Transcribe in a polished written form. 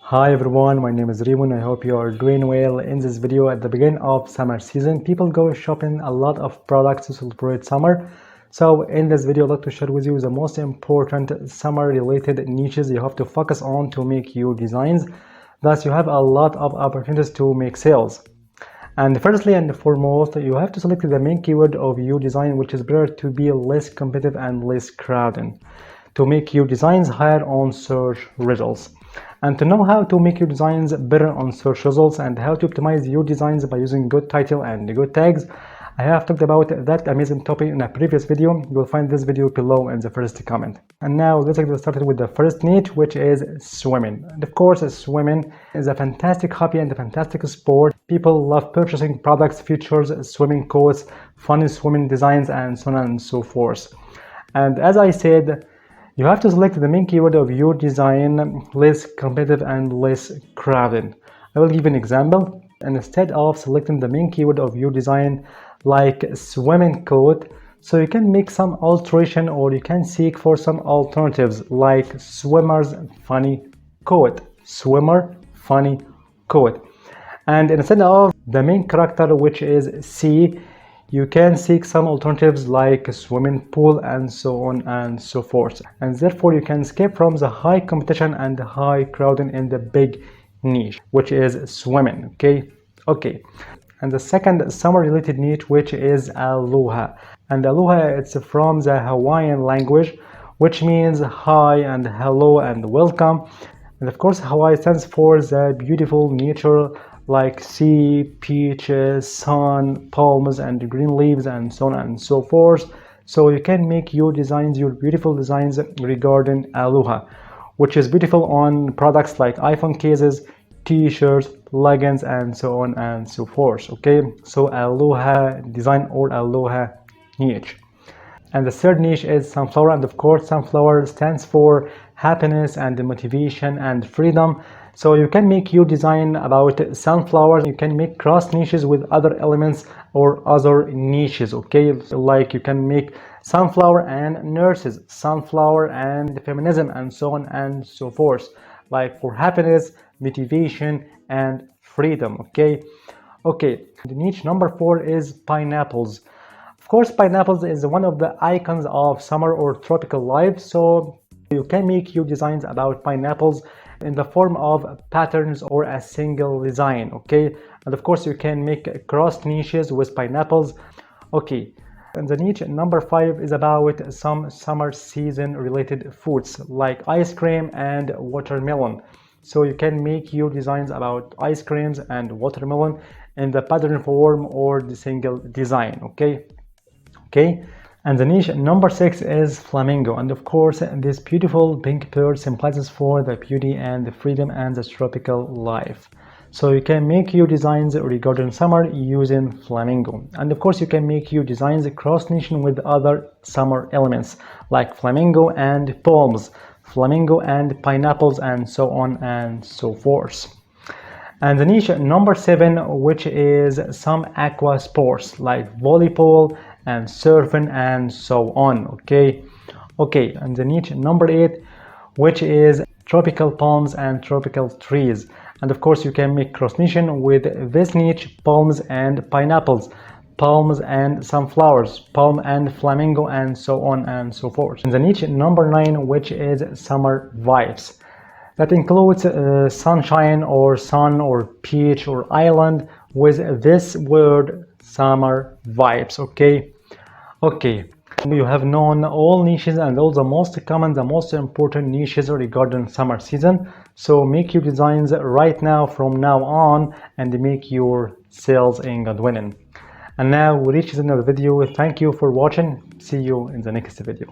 Hi everyone, my name is Rimun. I hope you are doing well. In this video, at the beginning of summer season, people go shopping a lot of products to celebrate summer. So in this video, I'd like to share with you the most important summer related niches you have to focus on to make your designs. Thus, you have a lot of opportunities to make sales. And firstly and foremost, you have to select the main keyword of your design, which is better to be less competitive and less crowded, to make your designs higher on search results. And to know how to make your designs better on search results and how to optimize your designs by using good title and good tags, I have talked about that amazing topic in a previous video. You will find this video below in the first comment. And now let's get started with the first niche, which is swimming. And of course, swimming is a fantastic hobby and a fantastic sport. People love purchasing products, features, swimming coats, funny swimming designs, and so on and so forth. And as I said, you have to select the main keyword of your design, less competitive and less crowded. I will give an example. And instead of selecting the main keyword of your design like swimming coat, so you can make some alteration or you can seek for some alternatives like swimmer's funny coat, swimmer funny coat. And instead of the main character, which is C, you can seek some alternatives like a swimming pool and so on and so forth. And therefore you can escape from the high competition and the high crowding in the big niche, which is swimming. Okay. And the second summer related niche, which is Aloha. And Aloha, it's from the Hawaiian language, which means hi and hello and welcome. And of course, Hawaii stands for the beautiful nature like sea, beaches, sun, palms, and green leaves, and so on and so forth. So you can make your designs, your beautiful designs regarding Aloha, which is beautiful on products like iPhone cases, t-shirts, leggings, and so on and so forth. So Aloha design or Aloha niche. And the third niche is sunflower, and of course sunflower stands for happiness and motivation and freedom. So you can make your design about sunflowers. You can make cross niches with other elements or other niches, like you can make sunflower and nurses, sunflower and feminism, and so on and so forth, like for happiness, motivation, and freedom. Okay. The niche number 4 is pineapples. Of course, pineapples is one of the icons of summer or tropical life. So you can make your designs about pineapples in the form of patterns or a single design. And of course you can make cross niches with pineapples. And the niche number 5 is about some summer season related foods like ice cream and watermelon. So you can make your designs about ice creams and watermelon in the pattern form or the single design. And the niche number 6 is Flamingo. And of course, this beautiful pink bird symbolizes for the beauty and the freedom and the tropical life. So you can make your designs regarding summer using Flamingo. And of course, you can make your designs cross-niching with other summer elements like flamingo and palms, flamingo and pineapples, and so on and so forth. And the niche number 7, which is some aqua sports like volleyball and surfing and so on. And the niche number 8, which is tropical palms and tropical trees. And of course you can make cross-niching with this niche, palms and pineapples, palms and sunflowers, palm and flamingo, and so on and so forth. And the niche number 9, which is summer vibes. That includes sunshine or sun or beach or island with this word summer vibes. You have known all niches and all the most common, the most important niches regarding summer season. So make your designs right now from now on and make your sales in good winning. And now we reach the end of the video. Thank you for watching. See you in the next video.